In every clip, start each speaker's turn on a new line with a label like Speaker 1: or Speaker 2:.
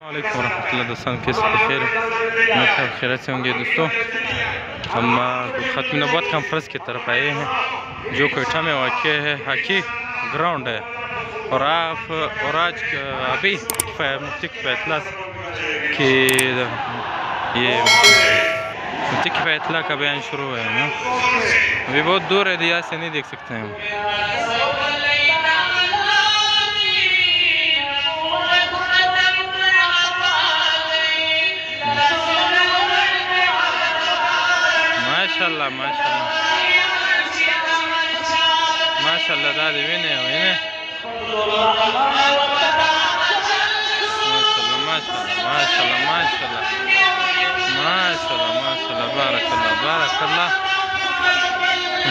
Speaker 1: वालेकुम वरहमतुल्लाह दोस्तों, कैसे बखैर मैं खैरियत से होंगे दोस्तों। हम ख़त्म नबूवत कॉन्फ्रेंस की तरफ आए हैं जो कोयटा में वाक़ है, हॉकी ग्राउंड है। और आज अभी मुफ्ती के फैसला कि ये मुफ्ती के फैसला का बयान शुरू है ना, अभी बहुत दूर है, दिया से नहीं देख सकते हैं हम। माशाल्लाह माशाल्लाह माशाल्लाह दादी विने विने माशाल्लाह माशाल्लाह माशाल्लाह माशाल्लाह माशाल्लाह माशाल्लाह बारकल्लाह बारकल्लाह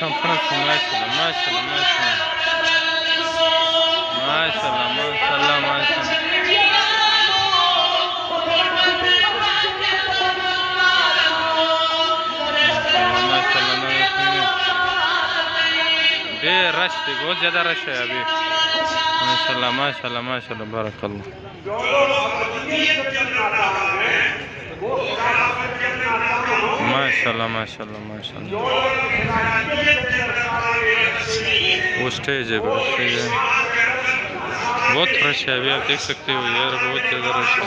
Speaker 1: कॉन्फ्रेंस माशाल्लाह माशाल्लाह माशाल्लाह माशाल्लाह माशाल्लाह माशाल्लाह रश थी, बहुत ज़्यादा रश है अभी। माशाल्लाह माशाल्लाह माशाल्लाह बारकल्लाह माशाल्लाह माशाल्लाह माशाल्लाह। वो स्टेज है, बड़ा स्टेज है, बहुत रश है अभी, आप देख सकते हो यार, बहुत ज़्यादा रश है,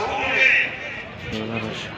Speaker 1: ज़्यादा रश है।